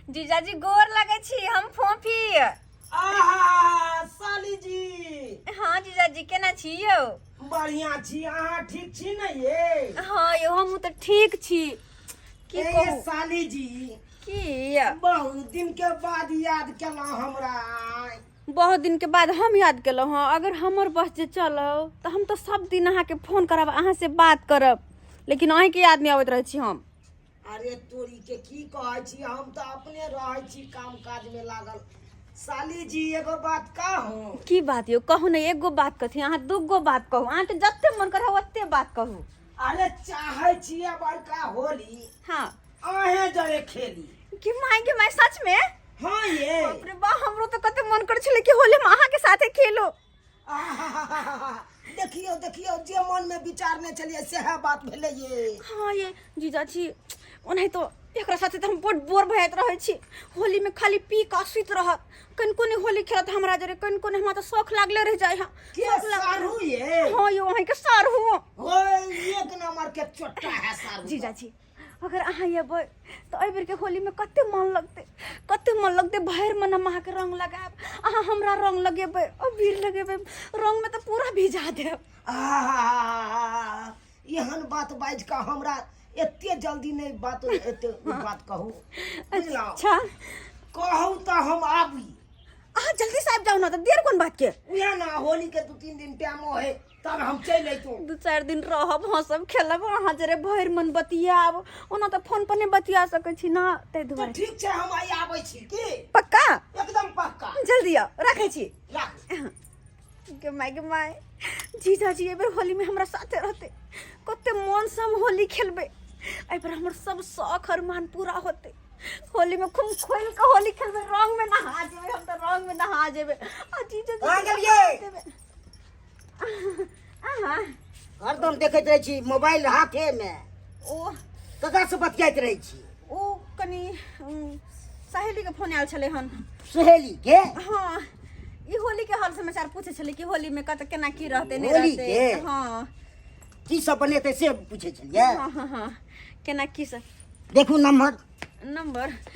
जीजाजी गोर लगे छी हम फोफी। आहा साली जी। हाँ जीजाजी केना छी यौ? बढ़िया छी, अहाँ ठीक छी न ये? हाँ यौ हम तो ठीक छी। की ए कहू साली जी, की बहुत दिन के बाद याद केला हमरा। बहुत दिन के बाद हम याद केलहुँ हाँ। अगर हमर बस जे चलब तो हम तो सब दिन अहाँ के फोन करब, अहाँ से बात करब, लेकिन अहीं के याद नहीं आवत रहे छी हम। अरे तोरी के की कहै छी, हम तो अपने रहै छी काम काज में लागल। साली जी एगो बात कहूं? की बात यो कहू नहीं, एगो बात कथी, अहाँ दूगो बात कहू, अहाँ के जत्ते मन करे ओत्ते बात कहू। अरे चाहे छिए बड़का होली हाँ अहे जरे खेली। कि माय सच में? हाँ ये। बाप रे बा, हमरो तो कते मन करे छले कि होली में अहाँ के साथे खेलो। आहा, देखियो देखियो जे मन में विचार ने चलिए सेहा बात भेले ये। हाँ ये जीजाजी, ओनाहि तो एकरा साथे तो हम बड़ बोर भैत रहे छी। होली में खाली पी का सुत रहत, कन कोने होली खेलत हमरा जरे, कन कोने हमरा तो शौक लागले रह जाय। हाँ के सारू ये? हाँ यो अहीं के सारू ओए एक नंबर के चोट्टा है सारू। जीजाजी अगर अहाँ अबै तो एहि बेर के होली में कते मन लगते भैर मन हम अहाँ के रंग लगाब, अहाँ हमरा रंग लगेबै, अबीर लगेबै, रंग में तो पूरा भिजा देब। आहा, एहन बात बाज का हमरा एते जल्दी नहीं बात एते बात कहू। अच्छा कहू तो हम आबी। अहाँ जल्दी से आबि जाओ ना, तो देर कोन बात के। उहे ना होली के 2-3 दिन टाइमो है, तब हम चल अइतू। 2-4 दिन रहब, हंसब, खेलब, अहाँ जरे भैर मन बतियाब। ओना तो फोन पर नहीं बतिया सकै छी ना, तै तो दुआरे। ठीक छै, हम आई आबै छी की? पक्का? एकदम पक्का। जल्दी आओ, रखै छी। राख। के माय जीजाजी एहि बेर होली में हमरा साथे रहते, कते मन से हम होली खेलबे। एहि बेर हमर सब शौक अरमान पूरा होते। होली में खूब खोल के होली खेलबे, रंग में नहा जेबे, हम तो रंग में नहा जेबे। आ जीजाजी कहाँ गेलियै? आहा हरदम देखैत रहै छी मोबाइल हाथे में। ओ ककरा से बतियाइत रहै छी? ओ कनी सहेली के फोन आयल छले हन। सहेली के? हाँ ई होली के हाल समाचार पूछे छले कि होली में कत केना की रहते नहीं होली रहते। के? हाँ की सब बनेतै से पूछे छलिए। हाँ केना की सब देखू नंबर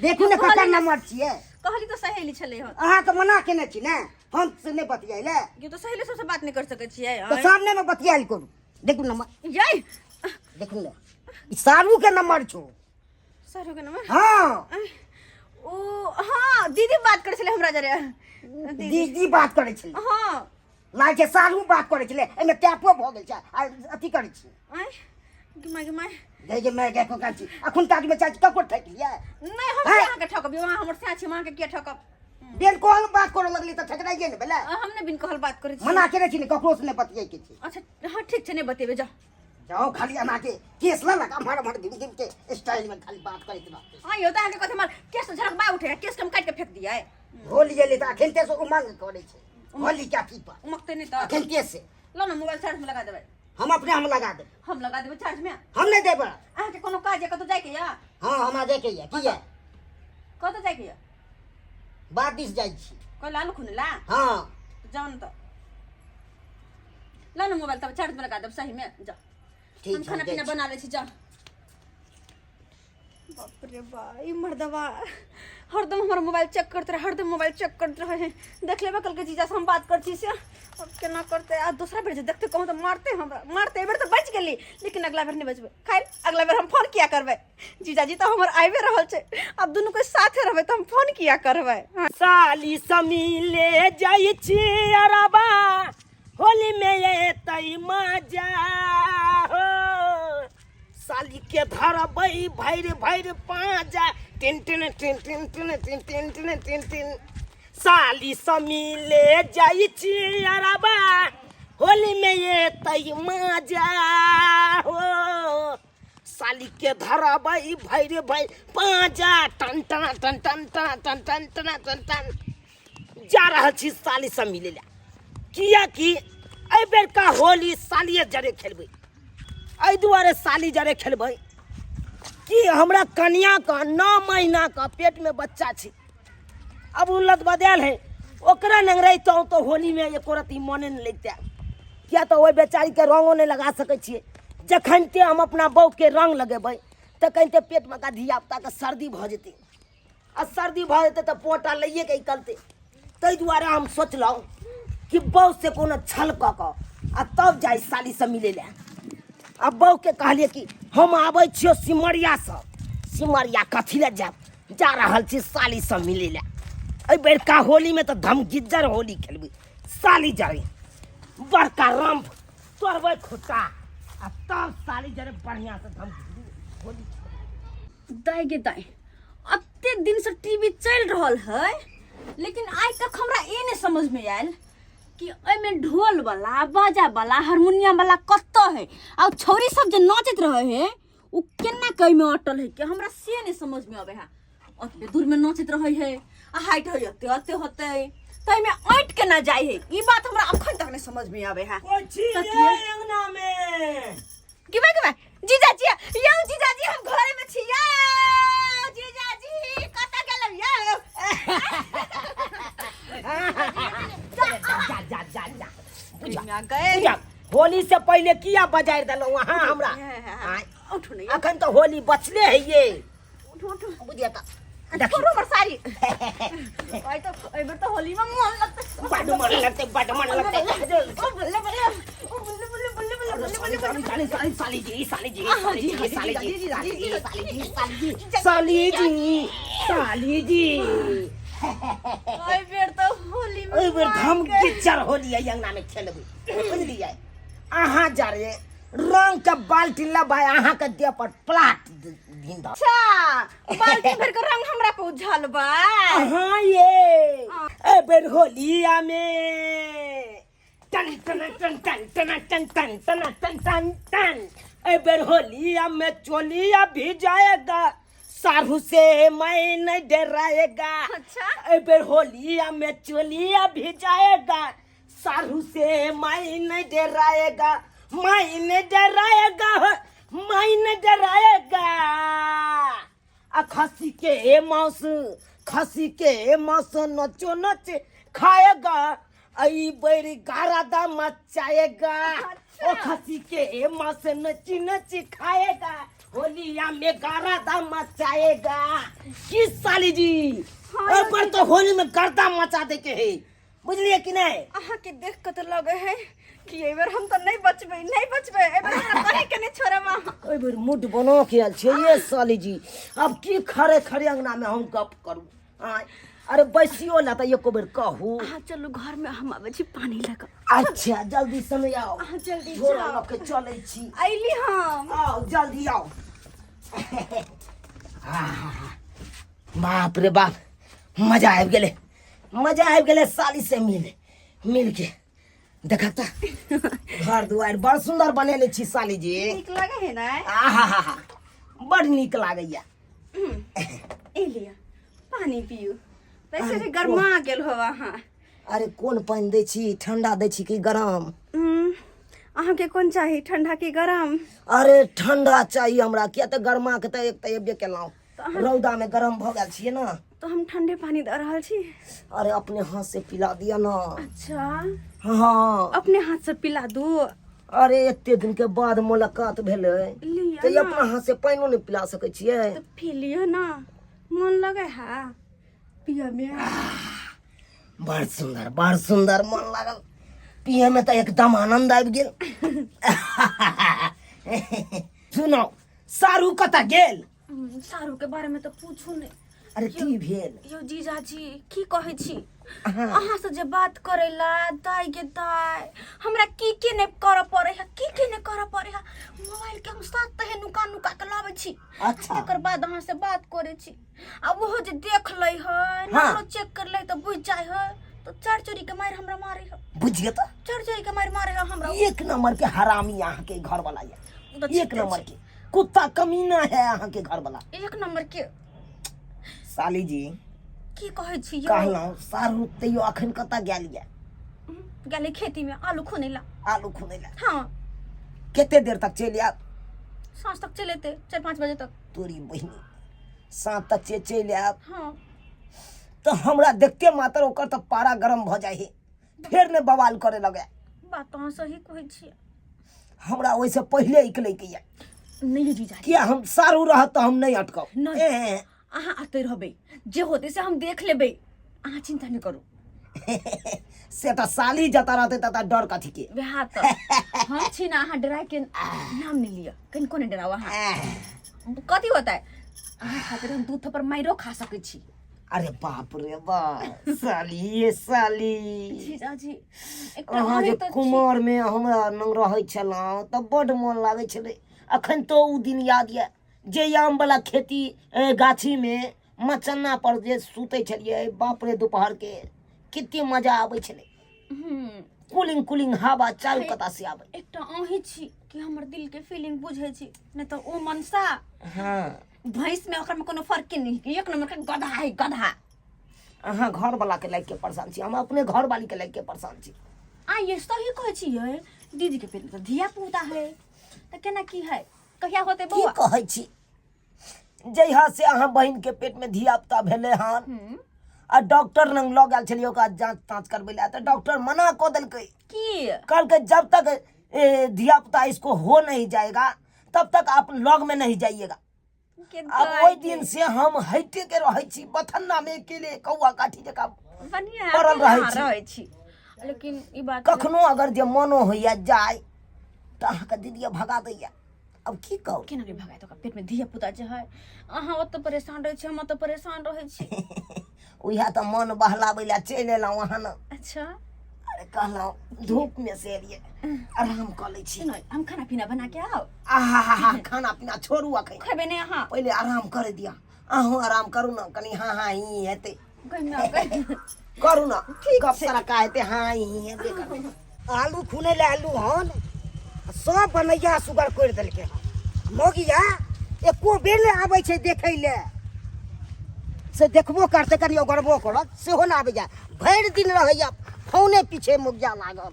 देखू ने ककर नंबर छिए। कहली तो सहेली छले हन। अहाँ तो मना केने छी ने, हम से नहीं बतियाइले। ये तो सहेली सबसे बात नहीं कर सके छिए। तो सामने में बतियाइल करू। देखू नंबर, यही देखू ने ई सारू के नंबर छो। सर के नंबर? हाँ ओ हाँ दीदी बात करे छले हमरा जरे। दीदी बात करे छले। हाँ लाग के सारू बात करे छले, एमे टैपो भ गेल छै आ अथी करे छी। माय जे मैं देखो का छी अखुन काज में चाची कको ठक लिया नहीं हम कहां के ठकब, वहां हमर साथ छी, वहां के के ठकब। बिन कोहल बात करे लगली त ठकराइए ने बेला। हमने बिन कहल बात करे छी, मना करे छी ने ककरो से ने बतियाई के छी। अच्छा हां ठीक छै, नहीं बतेबे जाओ जाओ खाली अना के केस ला लगा मार दिन दिन के स्टाइल में खाली बात करत बा। हां यो त आके कथे मार केस झड़क बा उठे, केस कम काट के फेंक दिया है। होली गेली त अखन ते से उमंग करे छै। होली क्या की पर उमकते नहीं त अखन केस से लो ना मोबाइल चार्ज में लगा देबे। हम अपने हम लगा दे। हम लगा देबे चार्ज में। हम नहीं देबे। अहाँ के कोनो काज है कतो जाय के या? हां हमरा देखे या की है कतो जाय के या? बात दिस जाई छी। कोई लालू खुनेला? हां जान त लो ना मोबाइल तब चार्ज में लगा देब सही में। जा ठीक हम है खाना पीना बना ले छी। जा बाप रे बा, ई मर्दवा हरदम हमारा मोबाइल चेक करते रहे, हरदम मोबाइल चेक करते रहे। देख लेबे कल के जीजा से हम बात करती से अब केना करते। आ दूसरा बेर जे देखते कहूं तो मारते हमरा, मारते। एबेर तो बच गेली, लेकिन अगला बेर नहीं बचबे। खैर अगला बेर हम फोन किया करबे। जीजाजी तो हमर आइबे रहल छै, अब दुनू कोई साथे रहबे तो हम फोन किया करबे। साली समीले जाई छी अरबा होली में ये तई मजा हो। साली के धरबई भैर पाजा tin tin tin tin tin tin tin tin tin tin. साली समीले जाई छी अरबा होली में ये तई मजा हो। साली के धरबई भैर पाजा टन टन टन टन टन टन टन टन टन टन। जा रहल छी साली समीले ला, किया कि एहि बेर का होली सालिए जरे खेलबै। एहि दुआरे साली जरे खेलबै कि हमरा कन्या का 9 महीना का पेट में बच्चा छै। अब उलट बदल है ओकरा नंग रहितौ तो होली में एको रती मने नहीं लगता। किया तो ओहि बेचारी के रंगो नहीं लगा सकै छियै। जखनते हम अपना बहू के रंग लगेबै तो कहिते पेट में का धिया पुता के सर्दी भ जेतै। आ सर्दी भऽ जेतै तऽ पोटा लइए के निकलतै। ताहि दुआरे हम सोचलहुँ कि बहू से कोनो छल कऽ कऽ आ तब जाय साली से मिलै लए। आ बहू के कहलिए कि हम आबै छियौ सिमरियासँ। सिमरिया कथी लए जायब, जा रहल छी साली से मिलै लए। एहि बेरका होलीमे तऽ धमगिज्जर होली खेलबै। साली जरे बड़का रंभ तोड़बै खुट्टा आ तब साली जरे बढ़िया से धमगिज्जर होली खेलबै। दाई गे दाई, अत्ते दिन से टीवी चल रहल है, लेकिन आइ तक हमरा ये नहीं समझ में आयल कि एमे ढोल वाला, बाजा वाला, हारमोनियम वाला कत्ता है और छौरी सब जे नाचत रहे है उ केना कई में अटल है कि हमरा से नहीं समझ में आवे है। अत्ते दूर में नाचत रहे है आ हाइट है अत्ते अत्ते होते तई में ऐट के ना जाय है। ई बात हमरा अखन तक नहीं समझ में आवे है। अंगना में कि भाई जीजाजी, यौ जीजाजी हम घरे में छी। यौ जीजाजी कत गेलौ यौ? जा बुझा गए। होली से पहले किया बजाय देलौ वहां हमरा? उठो नहीं, अखन तो होली बचले है ये। उठो उठो बुझिया त छोड़ो हमर साड़ी। ओइ तो एइ बेर तो होली में मन लगते, बड मन लगते, बड मन लगते। ओ बल्ले बल्ले, ओ बल्ले बल्ले बल्ले बल्ले बल्ले बल्ले। साली जी, साली जी, साली जी, साली जी, साली जी, साली जी, साली जी, साली जी। ओइ बेर तो होली में ओइ बेर धमगिज्जर होली है अंगना में खेलबै। बुझलियै? अहाँ जा रे रंग के बाल्टी लबाय अहाँ के देह पर प्लाट भिंदा। अच्छा बाल्टी भर के रंग हमरा को उझल बा। हाँ ये ए बेर होलिया में टन टन टन टन टन टन टन टन टन टन टन। ए बेर होलिया में चोलिया भी जाएगा, सारू से मैं नहीं डराएगा। अच्छा ए बेर होलिया में चोलिया भी जाएगा, सारू से मैं नहीं डराएगा, मैं नहीं डराएगा, मैं नहीं डराएगा। आ खसी के मांस, खसी के मांस नचो नच खाएगा, आई बेरी गारादा मचाएगा। ओ खसी के मांस नची नची खाएगा, होलिया में गारादा मचाएगा। किस साली जी पर तो होली में गर्दा मचा दे के है, बुझलिए कि नहीं? अहाँ के देख के तो लगे है कि ए बेर हम तो नहीं बचबे, नहीं बचबे। ए बेर हमरा कहीं के नहीं छोड़बा। ओइ बेर मुड बना के आल छै ये साली जी। अब की खरे खरे अंगना में हम गप करू? अरे बैसियो ला त एको बेर कहू। अहाँ चलू घर में, हम आवे छी पानी लगा। अच्छा जल्दी समय आओ। अहाँ जल्दी झोरा जाओ। लऽ के चलै छी। आइली हम। आओ जल्दी आओ। बाप रे बाप, मजा आबि गेलै, मजा आबि गेलै साली से मिल के। देखा त घर दुआरि बड़ सुंदर बनेले छी साली जी। ठीक लगे है ना? आहा बड़ नीक लागैया। ए लिया पानी पियो, वैसे भी गरमा गेल हो वहाँ। अरे कोन पानी दै छी, ठंडा दै छी कि गरम? अहाँ के कौन चाहिए, ठंडा की गरम? अरे ठंडा चाहिए हमरा, किया त गरमा के त एक त एबे केलौं, रौदा में गरम भ गेल छियै ना। तो हम ठंडे पानी दे रहल छी। अरे अपने हाथ से पिला दिया ना। अच्छा हाँ अपने हाथ से पिला दू। अरे एते दिन के बाद मुलाकात भेलै लिया त ना। अपना हाथ से पानियो नहीं पिला सकै छियै? तो पी लियो ना, मन लगे है पिया में। बड़ सुंदर मन लागल पिए में, त एकदम आनंद आबि गेल। सुनो सारू कतऽ गेल? सारू के बारे में तो पूछू नहीं। अरे की भेल? यो जीजाजी की कहै छी, अहाँ से जे बात करेला दाई गे दाई, हमरा की ने करऽ पड़े है, की ने करऽ पड़े है। मोबाइल के हम साथ तहे नुका नुका के लाबै छी। अच्छा एकर बाद अहाँ से बात करे छी, अब वो जे देख लै है, नंबर चेक कर ले तो बुझ जाय है, तो चार चोरी के मार हमरा मारे है। बुझिए त चार चोरी के मारे है हमरा। एक नंबर के हरामी यहाँ के घर वाला है, तो एक नंबर के कुत्ता कमीना है यहाँ के घर वाला। एक नंबर के साली जी की कहै छी यो? कहलौं सारू तैयो अखन कतऽ गेल ये? गेलै खेती में आलू खुनेला। आलू खुनेला? हाँ केते देर तक चलि आयब? सांझ तक चले थे, 4-5 बजे तक। तोरी बहिनी साँझ तक चलि आयब हाँ तो हमरा देखते मात्र ओकर तो पारा गरम भ जाए है, फिर ने बवाल करे लगे। बात तो अहाँ सही कहै छियै। हमरा ओइसे पहले निकले के ये। नहीं जीजा किया हम सारू रहत तो हम नहीं अटकब। नहीं अहाँ आते रहबै जे होते से हम देख लेबै अहाँ चिंता नहीं करू से तो साली जता रहते तता डर कथी के बिहार त हम छी ना अहाँ डराए के नाम नहीं लिया कहीं को नहीं डराओ अहाँ कथी होता है अहाँ खातिर हम 2 थप्पड़ माइरो खा सकै छी अरे बाप रे बाप साली ये साली जीजाजी अहाँ जे कुमार में हमरा नंग रहै छलहुँ तऽ बड मन लागै छलै अखन तो उ दिन याद ये जे आम वाला खेती गाछी में मचन्ना पर जे सुतै छलियै बाप रे दोपहर के कितनी मजा आबै छलै कूलिंग कूलिंग हवा चारू कता से आबै एकटा अहीं छी कि हमर दिल के फीलिंग बुझै छी नहीं तो ओ मनसा हाँ भैंस में ओकर में कोनो फर्क नहीं कि एक नंबर के गधा है गधा अहाँ घर वाला के लाइक के परेशान छी हम अपने घर वाली के लाइक के परेशान छी आ ये सही कहै छी ये दीदी के पेट में तो धिया पुता है त केना की है कहिया होते की बउआ कहै छी जहिया से अहाँ बहिन के पेट में धिया पुता भेले हन आ डॉक्टर लंग लऽ गेल छलियै ओकरा जांच तांच करबै लए तऽ डॉक्टर मना कऽ देलकै की कहलकै जब तक धिया पुता इसको हो नहीं जाएगा तब तक आप लॉग में नहीं जाइएगा अब वही दिन से हम हटे के रहे छी बथन्ना में अकेले कौआ काठी जका बढ़िया पड़ल रहै छी लेकिन ई बात कखनो अगर जे मनो होइया जाय तऽ अहाँके दीदी भगा दैया अब की कहू केना रे भगाय तो पेट में धिया पुता जे है अहाँ ओत परेशान रहै छी हम ओत परेशान रहै छी उहा तऽ मन बहलाबै ला चलि एलहुँ वहाँ न अच्छा अरे कहलहुँ धूप में से एलियै आराम कऽ लै छी नहीं हम खाना पीना बना के आओ आहा खाना पीना छोड़ू अखन खेबे नहीं अहाँ पहिले आराम करे दिया अहूँ आराम करू न कनी हाँ हाँ ही हेतै करू न गप सरका हेतै हाँ ही हेतै करबै आलू खुने ले आलू हन सब बनैया सुगर कर देलकै मोगिया एको बेर ले आबै छै देखै ले से देखबो करते कनी गड़बो करत सेहो ना आबै जा भरि दिन रहैया फोने पीछे मोगिया लागल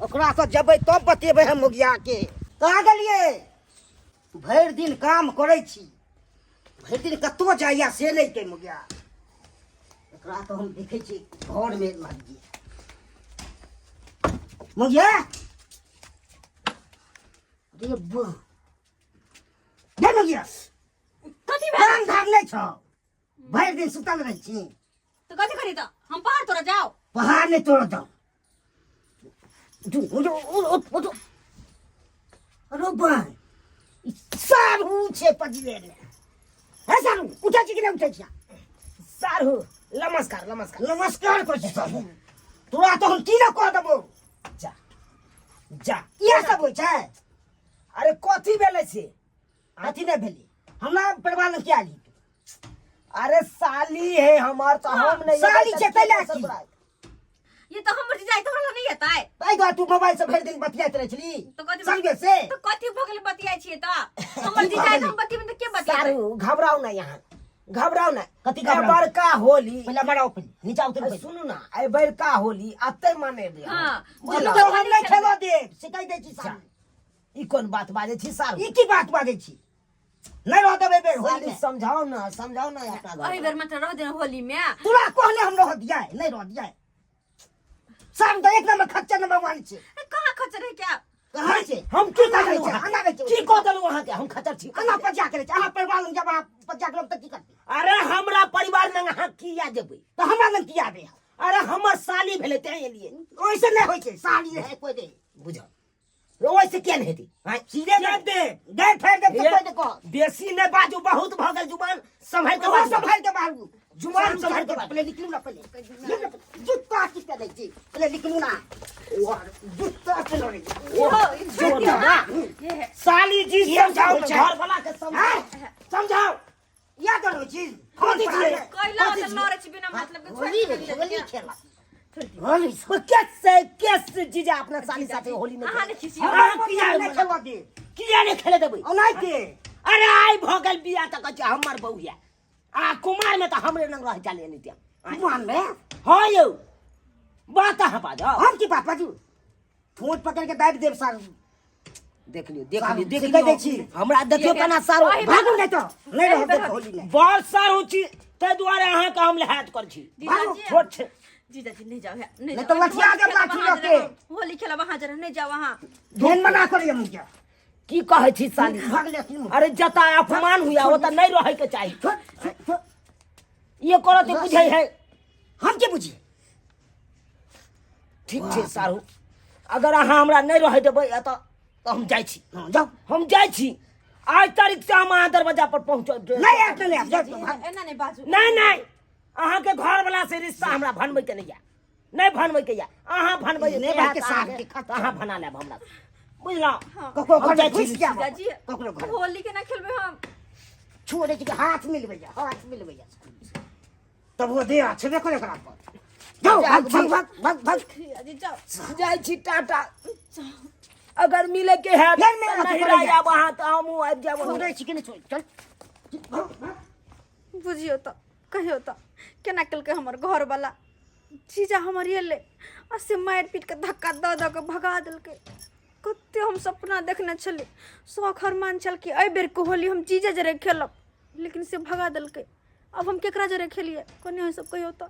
ओकरा तो जबै तब बतेबै हम मोगिया के कहाँ गेलियै भरि दिन काम करै छी भरि दिन कतौ जाइया से नहि के मोगिया एकरा तो हम देखै छी घर में लागिए मोगिया रे बा नहीं मोगिया कथी काम धाम नहीं छौ भरि दिन सुतल रहै छी तो कथी करी त हम पहाड़ तोरा जाओ पहाड़ नहीं तोड़ दो उठ अरे भाई सारू छे पजिले रे है सारू उठा छी कि नहीं उठा छी सारू नमस्कार नमस्कार नमस्कार कर छी सारू तोरा तो हम की ना कह देबो जा जा ये सब होय छै अरे कथी भेलै से अथी नहीं भेली हमरा परिवार में क्या ली अरे साली है हमार तो हम नहीं साली छै कैला की ये तो हमर जाय तो हमरा नहीं आता है ताई तो तू मोबाइल से भरि दिन बतियात रहै छली तो कथी संगे से तो कथी भगल बतियाय छियै त हमर जाय हम बती में तो के बतिया सारू घबराओ ना यहाँ घबराओ ना कथी घबराओ? बड़का होली पहले मराओ पहले नीचा उतर अरे सुनू ना आई बड़का होली अते माने दे हाँ, बोलो तो हम नहीं खेलो दे सिखाई दे छी सारू ई कोन बात बाजे छी सारू ई की बात बाजै छी नहीं रह देबे बे होली साली में समझाओ ना अपना अही घर बेर मत रह देना होली में तोरा कहले हम रह दिया है नहीं रह दिया है शाम तो एक नंबर खच्चर नंबर 1 छे कहां खचर है क्या कहां छे हम की आना करू छे आना छे की कह देलु वहां के हम खतर छी आना पजा करे छे आना परिवार में जब आप पजा करब त की करबे अरे हमरा परिवार में अहाँ किया जेबै तो हमरा लग किया बे अरे हमर साली भेलै तै एलियै ओइसे नहीं होय छे साली है कोई दे बुझ ओइसे केन हेतै हां सीधे दे फेर दे तो कोई दे को बेसी ने बाजू बहुत भ गेल जुबान संभाल के तो बाजू संभाल के मारू जुबान संभाल के पहले निकलू ना पहले जुत्ता कितना दे जी पहले निकलू ना और जुत्ता चलो रे ये है साली जी ये समझाओ समझाओ, घर वाला के समझाओ समझाओ या करो चीज कौन सी चीज कोइला तो लड़े छी बिना मतलब के होली छोड़ होली खेला होली कैसे जीजा अपना साली साथे होली में अहाँ ने खिसी हम किया नहीं खेला दे किया ने खेले देबै नहीं के अरे आई भ गेल बिया तक कहै हमर बहुया आ कुमार में तो हमरे लंग रह चले नहीं त्या मान में हां यौ बात है बाजा हम की बात बाजू ठोट पकड़ के दाब देव सारू देख लियो सारू, देख सिखाई दै लियो छी। हमरा देखियो केना सारो भागू नहीं तो नहीं रह दे होली में बड़ सारो छी ते दुआरे अहाँ के हम लहात कर छी जीजाजी छोट छै जीजाजी नहीं जाओ नहीं तो लठिया के लाठी लेके होली खेला वहां जरा नहीं जाओ वहां ध्यान मना करिए मुझे की कहे छी साली भाग ले अपनी अरे जता अपमान हुआ वो तो नहीं रहे के चाहिए ये करते बुझे है हम के बुझिए ठीक छै सारू अगर अहाँ हमरा नहीं रहे देबै तो हम जाइ छी जाओ हम जाइ छी आज तारीख से हम अहाँ दरवाजा पर पहुँचब नहीं आब नहीं आब जाओ एना नहीं बाजू नहीं अहाँ के घर वाला से रिश्ता हमरा भनबै के नहीं या नहीं भनबै के या अहाँ भनबै नहीं नहीं भाई के के साथ साथ के खत अहाँ भना लेब हमरा बुझलौ ककरो हम घर जाइ में छी घुस गया जीजाजी ककरो घर होली के ना खेलबे हम छोड़े के हाथ मिलबै तब वो दे छबे करे करा पर जाओ भाग जीजाजी जाओ जाइ छी टाटा अगर मिले के है नहीं, नहीं, नहीं नहीं, रह जाब अहाँ तो हमहूँ आबि जाब छोड़े छी के नहीं छोड़ चल बुझियो तो कहियो तो केना कलके हमर घर वाला जीजा हमर ये ले असे मार पीट के धक्का द के भगा देलके कते हम सपना देखने छली शौख अरमान छल कि एहि बेर के होली हम जीजा जरे खेलब लेकिन से भगा देलके अब हम केकरा जरे खेलिए कोने सब कहियो तो